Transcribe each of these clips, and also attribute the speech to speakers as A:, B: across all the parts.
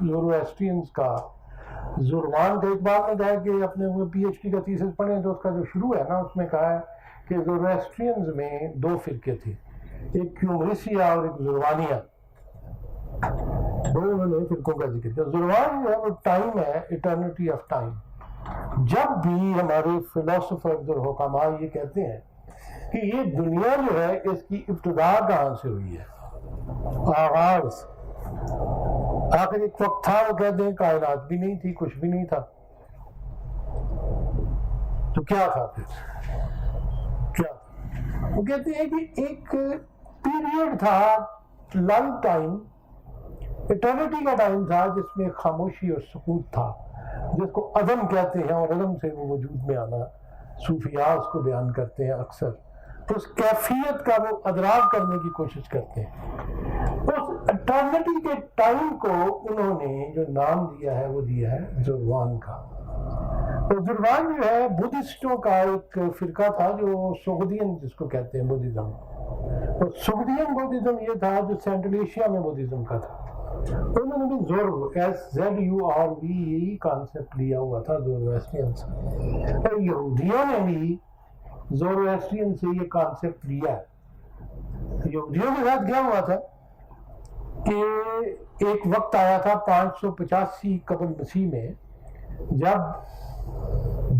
A: زورویسٹرینز کا زروان کا اقبال نے کہا کہ اپنے وہ پی ایچ ڈی کا تھیسس پڑھیں تو اس کا جو شروع ہے نا اس میں کہا ہے کہ زورویسٹرینز میں 2 فرقے تھے، ایک کیومریسیا اور ایک زروانیہ، انہوں نے فرقوں کا ذکر کیا۔ زروان جو ہے وہ ٹائم ہے، ایٹرنیٹی آف ٹائم۔ جب بھی ہمارے فلاسفرز اور حکماء یہ کہتے ہیں کہ یہ دنیا جو ہے اس کی ابتدا کہاں سے ہوئی ہے، آغاز، آخر ایک وقت تھا، وہ کہتے ہیں کائنات بھی نہیں تھی، کچھ بھی نہیں تھا، تو کیا تھا پھر؟ کیا تھا؟ وہ کہتے ہیں کہ ایک پیریڈ تھا، لائف ٹائم، ایٹرنیٹی کا ٹائم تھا، جس میں خاموشی اور سکوت تھا، جس کو عدم کہتے ہیں، اور عدم سے وہ وجود میں آنا صوفیاء اس کو بیان کرتے ہیں اکثر، تو اس کیفیت کا وہ ادراک کرنے کی کوشش کرتے ہیں۔ اس ایٹرنیٹی کے ٹائم کو انہوں نے جو نام دیا ہے وہ دیا ہے زروان کا۔ تو زروان جو ہے بدھسٹوں کا ایک فرقہ تھا جو سوگدین جس کو کہتے ہیں بدھزم، تو سوگدین بدھزم یہ تھا جو سینٹرل ایشیا میں بدھزم کا تھا۔ انہوں نے بھی ZURV یہی کانسیپٹ لیا ہوا تھا زورویسٹرین سے، اور یہودیوں نے بھی زورویسٹرین سے یہ کانسیپٹ لیا ہے۔ یہودیوں کے ساتھ کیا ہوا تھا کہ ایک وقت آیا تھا 585 قبل مسیح میں، جب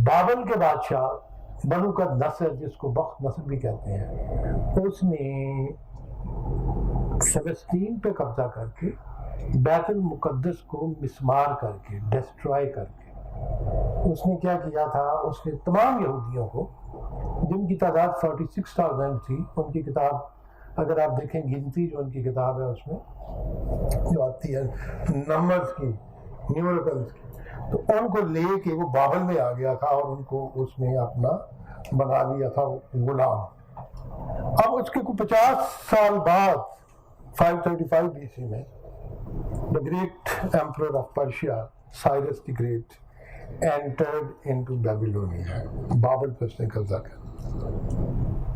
A: بابل کے بادشاہ بنوقد نصر، جس کو بخت نصر بھی کہتے ہیں، اس نے فلسطین پہ قبضہ کر کے بیت المقدس کو مسمار کر کے، ڈسٹرائے کر کے، اس نے کیا کیا تھا، اس نے تمام یہودیوں کو، جن کی تعداد 46,000 تھی، ان کی کتاب اگر آپ دیکھیں گنتی جو ان کی کتاب ہے اس میں جو آتی ہے نمبرز کی، نیومریکلز کی، تو ان کو لے کے وہ بابل میں آ گیا تھا اور ان کو اس نے اپنا بنا لیا تھا غلام۔ اب اس کے 50 سال بعد 535 BC میں the great emperor of Persia, Cyrus the Great, entered into Babylonia. بابل پہ اس نے قبضہ کیا۔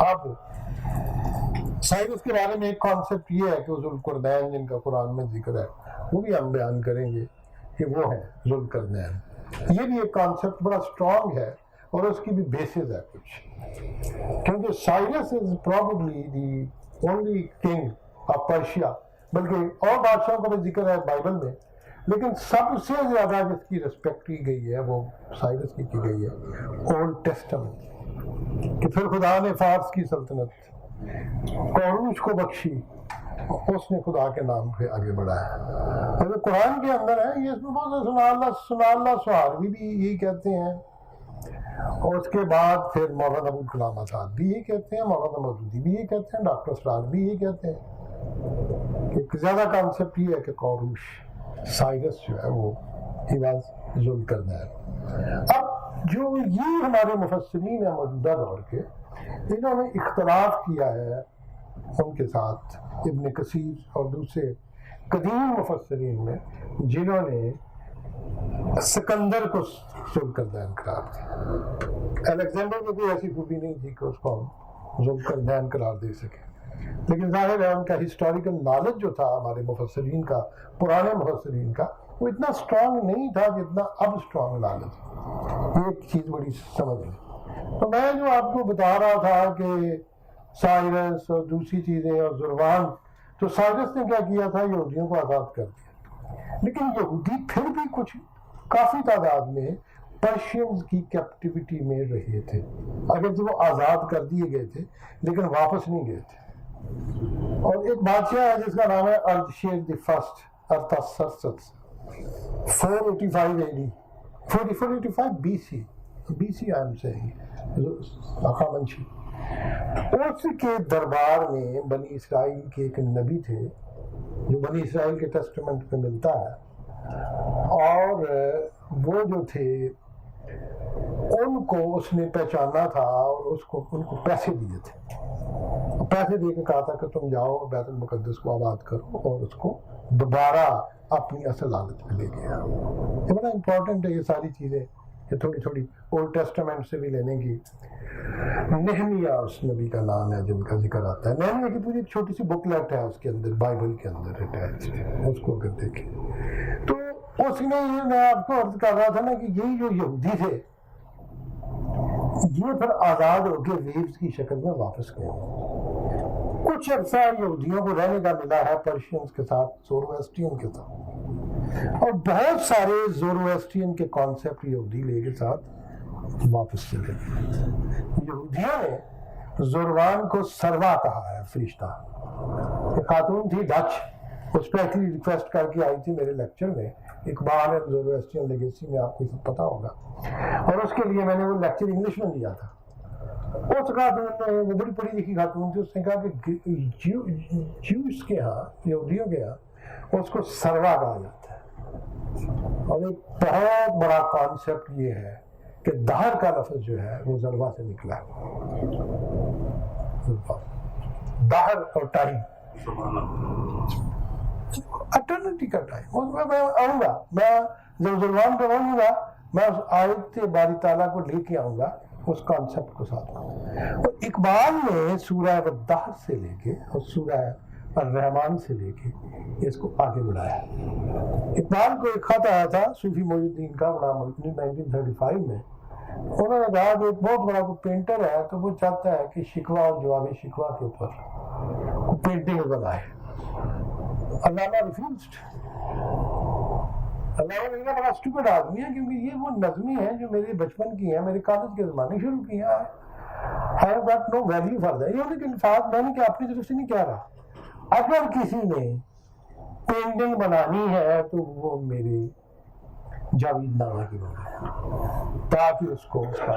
A: اب سائرس کے بارے میں ایک کانسیپٹ یہ ہے کہ ذوالقرنین جن کا قرآن میں ذکر ہے وہ بھی ہم بیان کریں گے کہ وہ ہے ذوالقرنین۔ یہ بھی ایک کانسیپٹ بڑا اسٹرانگ ہے اور اس کی بھی بیسز ہے کچھ، کیونکہ Cyrus is probably the only king of Persia, بلکہ اور بادشاہوں کا بھی ذکر ہے بائبل میں، لیکن سب سے زیادہ جس کی رسپیکٹ کی گئی ہے وہ سائرس کی گئی ہے اولڈ ٹیسٹمنٹ، کہ پھر خدا نے فارس کی سلطنت قوروش کو بخشی، اس نے خدا کے نام پہ آگے بڑھایا۔ اور قرآن کے اندر ہے یہ، اس میں بہت سنا اللہ سہاروی بھی یہی کہتے ہیں، اور اس کے بعد پھر مولانا ابوالکلام آزاد بھی یہی کہتے ہیں، مولانا مودودی بھی یہی کہتے ہیں، ڈاکٹر اسرار بھی یہی کہتے ہیں کہ زیادہ کانسیپٹ یہ ہے کہ قوروش سائرس جو ہے وہ ہی واز ذوالقرنین۔ اب جو یہ ہمارے مفسرین ہیں موجودہ دور کے، انہوں نے اختلاف کیا ہے ان کے ساتھ ابن کثیر اور دوسرے قدیم مفسرین میں، جنہوں نے سکندر کو ذوالقرنین قرار دیا۔ الیگزینڈر کو کوئی ایسی خوبی نہیں تھی کہ اس کو ہم ذوالقرنین قرار دے سکے، لیکن ظاہر ہے ان کا ہسٹوریکل نالج جو تھا ہمارے مفسرین کا، پرانے مفسرین کا، وہ اتنا اسٹرانگ نہیں تھا جتنا اب اسٹرانگ نالج۔ ایک چیز بڑی سمجھ لیں، تو میں جو آپ کو بتا رہا تھا کہ سائرس اور دوسری چیزیں اور زروان، تو سائرس نے کیا کیا تھا، یہودیوں کو آزاد کر دیا، لیکن یہودی پھر بھی کچھ کافی تعداد میں پرشینز کی کیپٹیوٹی میں رہے تھے، اگرچہ وہ آزاد کر دیے گئے تھے لیکن واپس نہیں گئے تھے۔ اور ایک بادشاہ ہے جس کا نام ہے Ardashir the first Artaxerxes, 485 AD 485 BC I am seeing, ہخامنشی۔ اس کے دربار میں بنی اسرائیل کے ایک نبی تھے جو بنی اسرائیل کے ٹیسٹمنٹ میں ملتا ہے، اور وہ جو تھے ان کو اس نے پہچانا تھا اور ان کو پیسے دیے تھے، پیسے دے کے کہا تھا کہ تم جاؤ بیت المقدس کو آباد کرو اور اس کو دوبارہ اپنی اصل حالت میں لے کے آؤ۔ یہ بڑا امپورٹنٹ ہے یہ ساری چیزیں کہ تھوڑی تھوڑی اولڈ ٹیسٹمنٹ سے بھی لینے کی۔ نہمیہ اس نبی کا نام ہے جن کا ذکر آتا ہے، نہمیہ کی پوری ایک چھوٹی سی بک لیٹ ہے اس کے اندر، بائبل کے اندر اٹیچ، اس کو اگر دیکھیں تو اس نے یہ میں آپ کو عرض کر رہا تھا نا کہ یہی جو یہودی تھے یہ پھر آزاد ہو کے ویوز کی شکل میں واپس گئے. کچھ عرصہ یہودیوں کو رہنے کا ملا ہے پرشینز کے ساتھ، زورویسٹرین کے ساتھ، اور بہت سارے زورویسٹرین کے کانسیپٹ یہودی لے کے ساتھ واپس چلے. یہودیوں نے زوروان کو سروا کہا ہے، فرشتہ. ایک خاتون تھی ڈچ، اس پہ ایکچولی ریکویسٹ کر کے آئی تھی میرے لیکچر میں، اقبال اینڈ زورویسٹرین لیگیسی میں، آپ کو سب پتا ہوگا، اور اس کے لیے میں نے وہ لیکچر انگلش میں دیا تھا. اس خاتون نے، وہ بڑی پڑھی لکھی خاتون تھی، اس نے کہا کہ جیوز کے ہاں، یہودیوں کے ہاں اس کو سروا کہا جاتا ہے. اور ایک بہت بڑا کانسیپٹ یہ ہے کہ دہر کا لفظ جو ہے وہ ذروا سے نکلا ہے. دہر اور ٹائم، اٹرنٹی کا ٹائم. میں آؤں گا، میں جب ذروان پہ پہنچوں گا، میں اس آیت باری تعالیٰ کو لے کے آؤں گا، اس کانسیپٹ کو ساتھ. اور اقبال نے سورہ والدہر سے لے کے اور سورہ الرحمن سے لے کے اس کو آگے بڑھایا. اقبال کو ایک خط آیا تھا صوفی محی الدین کا، بڑا ملکنی 1935 میں. انہوں نے کہا کہ ایک بہت بڑا کوئی پینٹر ہے تو وہ چاہتا ہے کہ شکوہ اور جواب شکوہ کے اوپر پینٹنگ بنائے. علامہ ریفیوزڈ. علامہ میرا بڑا اسٹوپڈ آدمی ہے، کیونکہ یہ وہ نظمی ہیں جو میرے بچپن کی ہیں، میرے کالج کے زمانے شروع کی ہیں. I have got no value for that. یہ الفاظ میں نے کہ اپنی طرف سے نہیں کہہ رہا. اگر کسی نے پینٹنگ بنانی ہے تو وہ میرے جاوید نامہ کی بنائے، تاکہ اس کو اس کا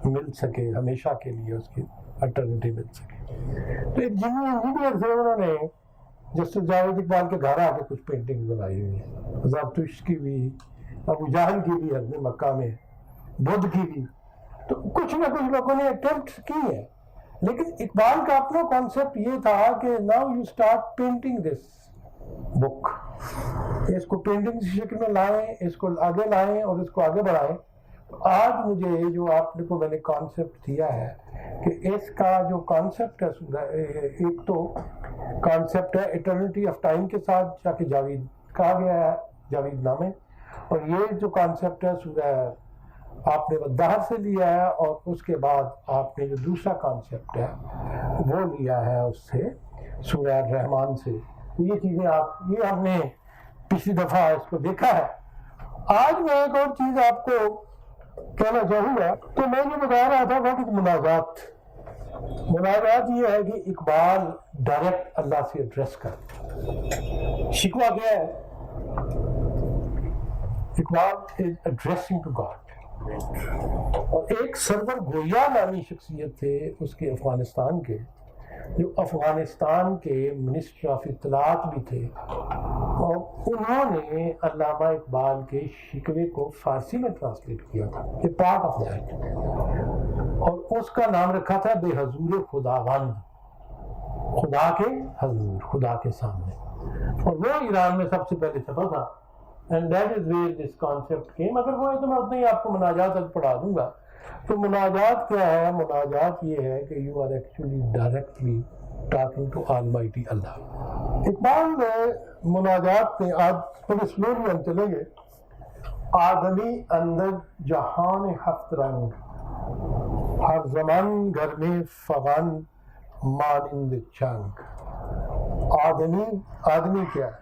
A: مل سکے ہمیشہ کے لیے، اس کی الٹرنیٹیو مل سکے. تو ایک جنوبی انجینئر تھے، انہوں نے جسٹس جاوید اقبال کے گھر آ کے کچھ پینٹنگ بنائی ہوئی ہیں، زرتشت کی بھی، ابو جہل کی بھی حضرت مکہ میں، بدھ کی بھی. تو کچھ نہ کچھ لوگوں نے اٹیمپٹ کی ہے، لیکن اقبال کا اپنا کانسیپٹ یہ تھا کہ ناؤ یو اسٹارٹ پینٹنگ دس بک. اس کو پینٹنگ کی شکل میں لائیں، اس کو آگے لائیں اور اس کو آگے بڑھائیں. آج مجھے جو آپ نے کو میں نے کانسیپٹ دیا ہے کہ اس کا جو کانسیپٹ ہے، ایک تو کانسیپٹ ہے ایٹرنیٹی آف ٹائم کے ساتھ جا کے جاوید کہا گیا ہے جاوید نامے، اور یہ جو کانسیپٹ ہے سورہ آپ نے والدہر سے لیا ہے، اور اس کے بعد آپ نے جو دوسرا کانسیپٹ ہے وہ لیا ہے اس سے سورہ الرحمن سے. یہ چیزیں یہ ہم نے پچھلی دفعہ اس کو دیکھا ہے. آج میں ایک اور چیز آپ کو کہنا چاہوں گا. تو میں یہ بتا رہا تھا کہ مناجات یہ ہے کہ اقبال ڈائریکٹ اللہ سے ایڈریس کرتا. شکوہ کیا ہے؟ Iqbal is addressing to God. اور ایک سرور گویا نامی شخصیت تھے اس کے افغانستان کے، جو افغانستان کے منسٹر آف اطلاعات بھی تھے، اور انہوں نے علامہ اقبال کے شکوے کو فارسی میں ٹرانسلیٹ کیا تھا، یہ پارٹ آف دیٹ، اور اس کا نام رکھا تھا بے حضور خداوند، خدا کے حضور، خدا کے سامنے. اور وہ ایران میں سب سے پہلے چھپا تھا. And that is where this concept came. اگر وہ ہے تو میں اتنا ہی آپ کو مناجات اب پڑھا دوں گا. تو مناجات کیا ہے؟ مناجات یہ ہے کہ you are actually directly talking to Almighty Allah. Iqbal نے مناجات میں، آج تھوڑے سلولی ہم چلیں گے. آدمی اندر جہان ہفت رنگ، ہر زمان گھر میں فغان مانند چنگ. آدمی کیا ہے؟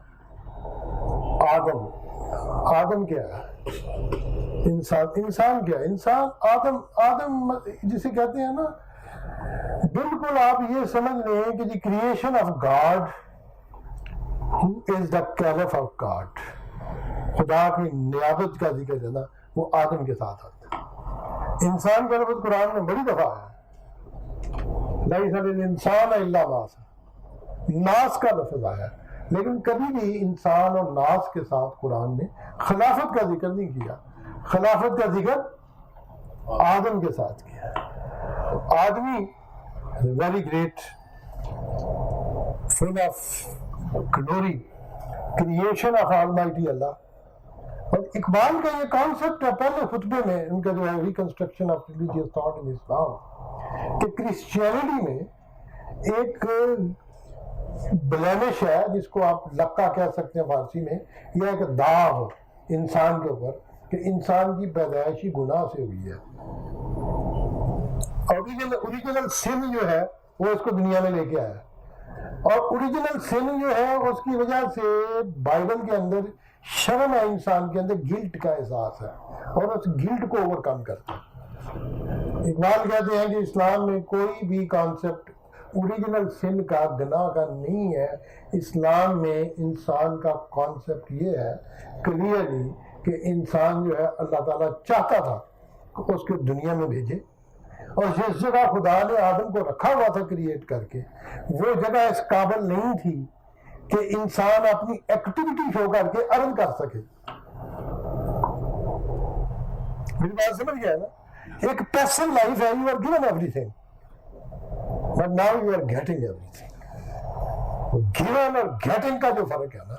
A: آدم کیا ہے؟ انسان کیا ہے؟ انسان آدم جسے کہتے ہیں نا، بالکل آپ یہ سمجھ لیں کہ the creation of God who is the caliph of God. خدا کی نیابت کا ذکر ہے نا، وہ آدم کے ساتھ آتا ہے. انسان کا لفظ قرآن میں بڑی دفعہ ہے، لیس للانسان الا ما سعی. ناس کا لفظ آیا ہے، لیکن کبھی بھی انسان اور ناس کے ساتھ قرآن نے خلافت کا ذکر نہیں کیا. خلافت کا ذکر آدم کے ساتھ کیا. آدمی very great, full of glory, creation of almighty اللہ. اور اقبال کا یہ کانسیپٹ ہے پہلے خطبے میں ان کا جو ہے reconstruction of religious thought in Islam, کہ کرسچینٹی میں ایک بلیمش ہے جس کو آپ لکا کہہ سکتے ہیں فارسی میں، یا ایک داغ انسان کے اوپر کہ انسان کی پیدائش ہی گناہ سے ہوئی ہے. اوریجنل سن جو ہے وہ اس کو دنیا میں لے کے آیا, اور اوریجنل سن جو ہے اس کی وجہ سے بائبل کے اندر شرم ہے, انسان کے اندر گلٹ کا احساس ہے, اور اس گلٹ کو اوور کم کرتا ہے. اقبال کہتے ہیں کہ اسلام میں کوئی بھی کانسیپٹ اوریجنل سن کا, گناہ کا نہیں ہے. اسلام میں انسان کا کانسیپٹ یہ ہے کلیئرلی کہ انسان جو ہے اللہ تعالیٰ چاہتا تھا کہ اس کو دنیا میں بھیجے, اور جس جگہ خدا نے آدم کو رکھا ہوا تھا کریٹ کر کے, وہ جگہ اس قابل نہیں تھی کہ انسان اپنی ایکٹیویٹی شو کر کے ارن کر سکے. میری بات سمجھ گیا نا؟ ایک پیسو لائف ہے, you are given everything but now you are getting everything. Given اور گیٹنگ کا جو فرق ہے نا,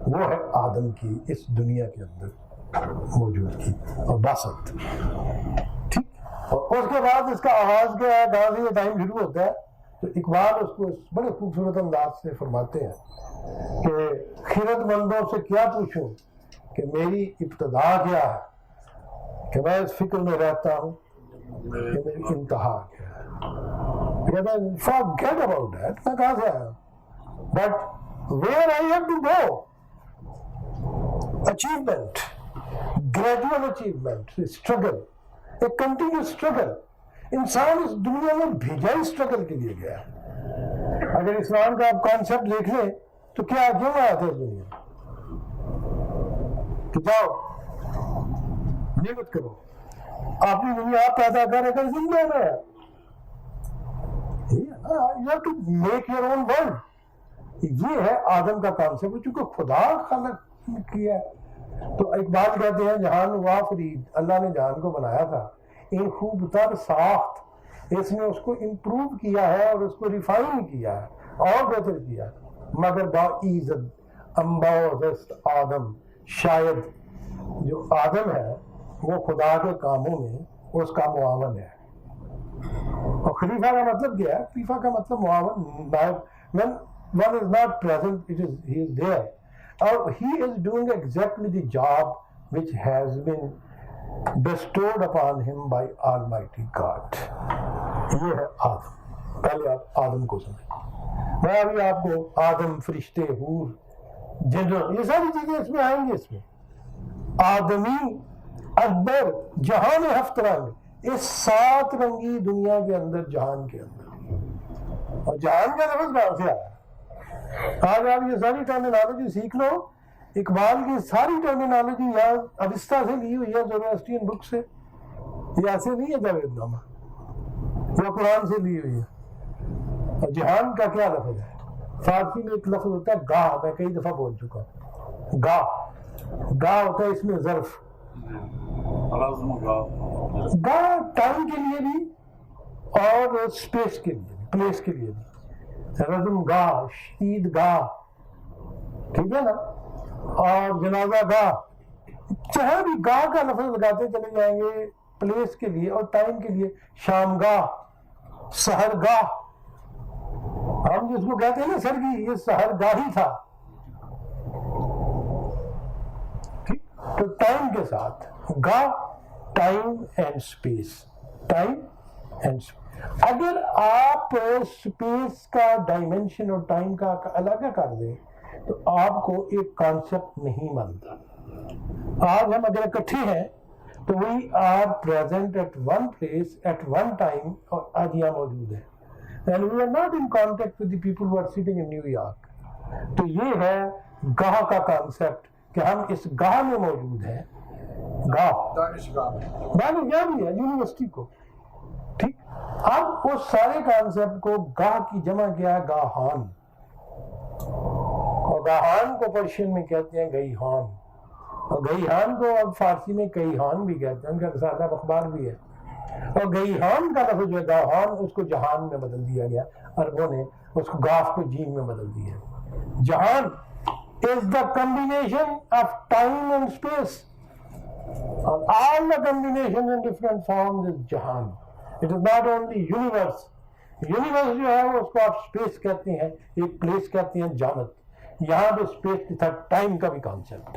A: وہ ہے آدم کی اس دنیا کے اندر موجود کی اور باسط. ٹھیک, اور اس کے بعد اس کا آغاز کیا ہے, کہاں سے یہ ٹائم شروع ہوتا ہے, تو اقبال اس کو بڑے خوبصورت انداز سے فرماتے ہیں کہ خیرت مندوں سے کیا پوچھوں کہ میری ابتدا کیا ہے, کہ میں اس فکر میں رہتا ہوں کہ میری انتہا کیا ہے. Forget about that, میں کہاں سے آیا, but where I have to go, achievement, gradual achievement, struggle, a continuous struggle. انسان اس دنیا میں بھیجا ہی اسٹرگل کے لیے گیا ہے. اگر اسلام کا آپ کانسیپٹ دیکھ لیں تو کیا کیوں آیا تھا اس دنیا میں, کہ جاؤ محنت کرو, اپنی دنیا آپ پیدا کرے کر زندہ رہے. You have to make your own world. یہ ہے آدم کا کانسیپٹ, چونکہ خدا خلق کیا ہے. تو اقبال کہتے ہیں جہان ہوا فرید, اللہ نے جہان کو بنایا تھا ان خوب تر ساخت, اس نے اس کو امپروو کیا ہے اور اس کو ریفائن کیا ہے اور بہتر کیا ہے. مگر با ایزد انباوست آدم, شاید جو آدم ہے وہ خدا کے کاموں میں اس کا معاون ہے. اور خلیفہ کا مطلب کیا ہے؟ خلیفہ کا مطلب معاون. when one is not present, he is there, or he is doing exactly the job which has been bestowed upon him by Almighty God. یہ ہے آدم. پہلے آپ آدم کو سمجھیں. میں ابھی آپ کو آدم, فرشتے, حور, جنوں, یہ ساری چیزیں اس میں آئیں گی. اس میں آدمی, اکبر, جہان ہفت رنگ, اس 7 رنگی دنیا کے اندر, جہان کے اندر. اور جہان کا لفظ کہاں سے آیا؟ آج آپ یہ ساری ٹرمینالوجی سیکھ لو. اقبال کی ساری ٹرمینالوجی یا اوستا سے لی ہوئی ہے, زوروسٹرین بک سے, یہ ایسے نہیں ہے جاوید نامہ, یا قرآن سے لی ہوئی ہے. اور جہان کا کیا لفظ ہے؟ فارسی میں ایک لفظ ہوتا ہے گاہ, میں کئی دفعہ بول چکا ہوں. گاہ ہوتا ہے اس میں ظرف. گاہ ٹائم کے لیے بھی اور اسپیس کے لیے, پلیس کے لیے بھی. رزم گاہ, عید گاہ, ٹھیک ہے نا, اور جنازہ گاہ, چاہے بھی گاہ کا لفظ لگاتے چلے جائیں گے پلیس کے لیے اور ٹائم کے لیے. شام گاہ, سحر گاہ, ہم جس کو کہتے ہیں نا سرگی, یہ سحر گاہ ہی تھا. ٹھیک, تو ٹائم کے ساتھ گاہ, time and space, time and space. اگر آپ اسپیس کا ڈائمینشن اور ٹائم کا الگ کر دیں تو آپ کو ایک کانسیپٹ نہیں بنتا. آج ہم اگر اکٹھے ہیں تو we are present at one place at one time, اور آج یہاں موجود ہے. And we are not in contact with the people who are sitting in New York. تو یہ ہے گاہ کا کانسیپٹ کہ ہم اس گاہ میں موجود ہیں. گاہ دانشگاہ بھی ہے, یونیورسٹی کو. ٹھیک, اب اس سارے کانسیپٹ کو گاہ کی جمع کیا ہے گاہان, اور گاہان کو پرشین میں کہتے ہیں گئیہان, اور گئیہان کو اب فارسی میں کئیہان بھی کہتے ہیں, ان کا رسالہ اخبار بھی ہے. اور گئیہان کا لفظ جو ہے گاہان, اس کو جہان میں بدل دیا گیا, عربوں نے اس کو گاف کو جیم میں بدل دیا. جہان is the combination of time and space, and all the combinations in different forms is jahan. It is not only universe. Universe جو ہے وہ اس کو آپ اسپیس کہتے ہیں, ایک پلیس کہتے ہیں جامد. یہاں پہ اسپیس کے ساتھ ٹائم کا بھی کانسیپٹ.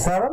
A: 7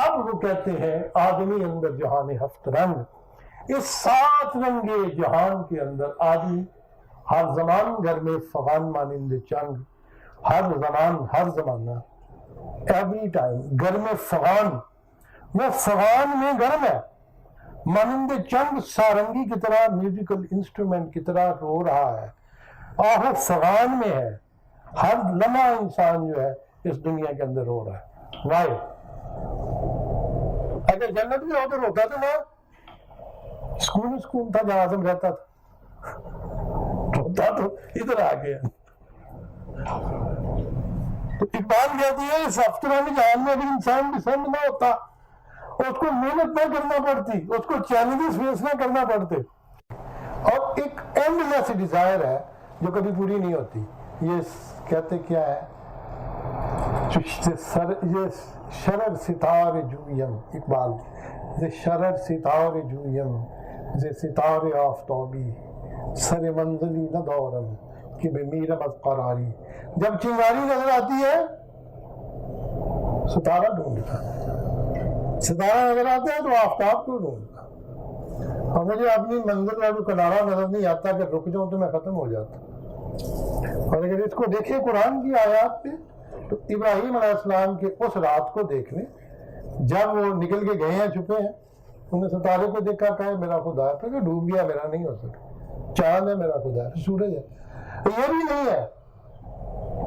A: اب وہ کہتے ہیں آدمی اندر جہان ہفت رنگ، اس 7 رنگے جہان کے اندر آدمی ہر زمان گھر میں فغان مانند چنگ، ہر زمان ہر زمانہ ایوری ٹائم گھر میں فغان، وہ فغان میں گرم ہے، مانند چنگ سارنگی کی طرح میوزیکل انسٹرومنٹ کی طرح رو رہا ہے، اور وہ فغان میں ہے، ہر لمحہ انسان جو ہے اس دنیا کے اندر رو رہا ہے۔ وائی؟ اگر جنت میں ادھر ہوتا تو نا سکون تھا جہاں اعظم رہتا تھا، ہوتا تو ادھر آ گیا۔ تو اقبال کہتی ہے اس ہفترانی جہان میں اگر انسان ڈسینڈ نہ ہوتا، اس کو محنت نہ کرنا پڑتی، اس کو چیلنجز فیس نہ کرنا پڑتے، اور ایک اینڈ لیس ڈیزائر ہے جو کبھی پوری نہیں ہوتی۔ یہ کہتے کیا ہے، یہ شرر ستار جویم، اقبال یہ شرر ستار جویم ز ستار آفتابی سر منزلی نہ دورم کہ بے میرم از قراری۔ جب چنگاری نظر آتی ہے ستارہ ڈھونڈتا، ستارہ نظر آتا ہے تو آفتاب کو ڈھونڈتا، اور مجھے اپنی منزل کا جو کنارہ نظر نہیں آتا کہ رک جاؤں تو میں ختم ہو جاتا۔ اور اگر اس کو دیکھیں قرآن کی آیات پہ تو ابراہیم علیہ السلام کے اس رات کو دیکھ لیں جب وہ نکل کے گئے ہیں، چھپے ہیں، انہوں نے ستارے کو دیکھا، کہا میرا خدا ہے، پھر ڈوب گیا میرا نہیں ہو سکا، چاند ہے میرا خدا ہے، سورج ہے، یہ بھی نہیں ہے۔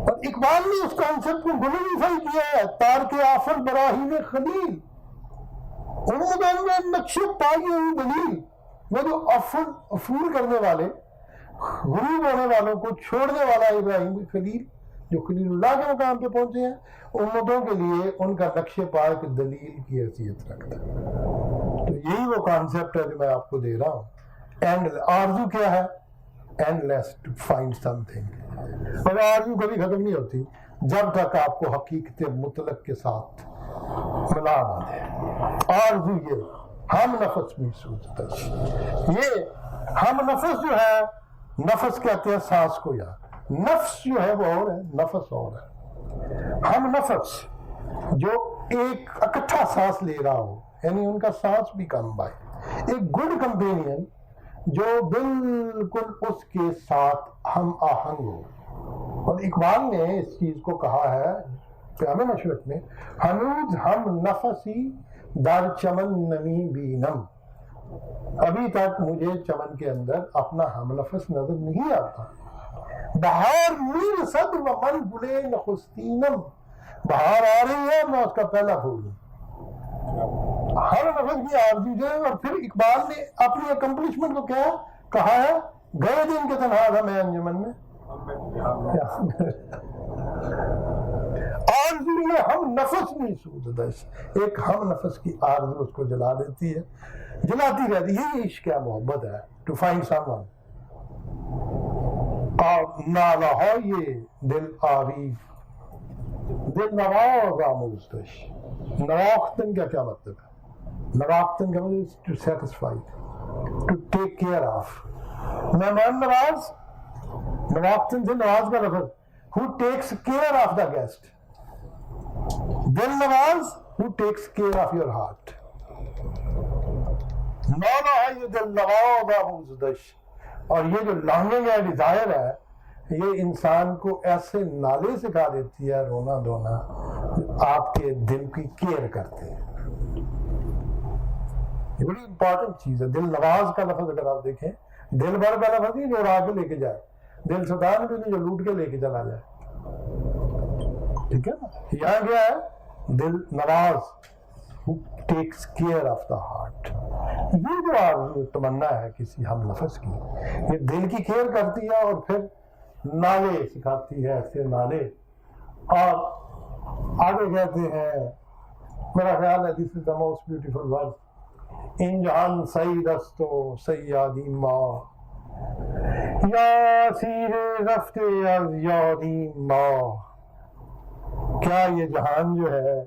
A: اور اقبال نے اس کانسیپٹ کو گلوریفائی کیا ہے، تار کے آفر براہیم خلیل، انہوں نے نقشے پائی ہوئی دلیل، وہ جو افور کرنے والے، غروب ہونے والوں کو چھوڑنے والا ابراہیم خلیل جو خلیل اللہ کے مقام پہ پہنچے ہیں، امتوں کے لیے ان کا نقش پائے کی دلیل کی حیثیت رکھتا ہے۔ تو یہی وہ کانسیپٹ ہے جو میں آپ کو دے رہا ہوں۔ اینڈ آرزو کیا ہے؟ Endless to find something, اور آرزو کبھی ختم نہیں ہوتی جب تک آپ کو حقیقت مطلق کے ساتھ ملا نہ دے۔ آرزو یہ ہم نفس میں سوچتا ہے، یہ ہم نفس جو ہے، نفس کہتے ہیں سانس کو، یا نفس جو ہے وہ اور ہے، نفس اور ہے۔ ہم نفس جو ایک اکٹھا سانس لے رہا ہو، یعنی ان کا سانس بھی کم بائے، ایک گڈ کمپینین جو بالکل اس کے ساتھ ہم آہنگ ہو۔ اور اقبال نے اس چیز کو کہا ہے پیام مشرق میں، ہنوز ہم نفسی در چمن نمی بینم، ابھی تک مجھے چمن کے اندر اپنا ہم نفس نظر نہیں آتا۔ بہار میر صد و من گلے نخستینم، بہار آ رہی ہے میں اس کا پہلا پھول ہوں۔ ہر نفس کی آرزو جو ہے۔ اور پھر اقبال نے اپنی اکمپلشمنٹ کو کیا کہا ہے، گئے دن کے تنہا تھا میں انجمن میں، آرزو میں ہم نفس نہیں سوچتا، ایک ہم نفس کی آرزو اس کو جلا دیتی ہے، جلاتی رہتی ہے۔ یہ عشق ہے، محبت ہے، ٹو فائنڈ سم ون۔ اور نالہ یہ دل آویز، دل نواز آموزش۔ نواختن کا کیا مطلب ہے؟ نواختن کا مطلب to satisfy, to take care of. مہمان نواز، نواختن سے نواز کا لفظ، who takes care of the guest۔ دل نواز who takes care of your heart۔ نالہ یہ دل نواز آموزش۔ اور یہ جو لانگنگ ہے، ڈیزائر ہے، یہ انسان کو ایسے نالے سکھا دیتی ہے، رونا دھونا، آپ کے دل کی کیئر کرتے ہیں۔ یہ بڑی امپورٹنٹ چیز ہے۔ دل نواز کا لفظ اگر آپ دیکھیں، دل بھر کا لفظ نہیں جو اڑا کے لے کے جائے، دل ستان بھی نہیں جو لوٹ کے لے کے چلا جائے، ٹھیک ہے نا۔ یہاں کیا ہے؟ دل نواز who takes care of the heart۔ یہ جو آرزو تمنا ہے کسی ہم نفس کی، یہ دل کی کیئر کرتی ہے، اور پھر نالے سکھاتی ہے، ایسے نالے۔ اور آگے کہتے ہیں، میرا خیال ہے this is the most beautiful word، ان جہان سعید است و سیادی ما، یا سیر رفتے از یادی ما۔ کیا یہ جہان جو ہے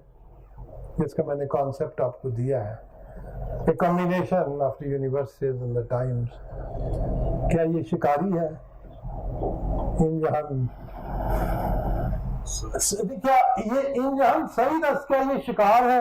A: جس کا میں نے کانسیپٹ آپ کو دیا ہے، a combination of the universes and the times، کیا یہ شکاری ہے؟ ان جہان کیا یہ ان جہان سعید است، کیا یہ شکار ہے؟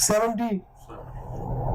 A: 70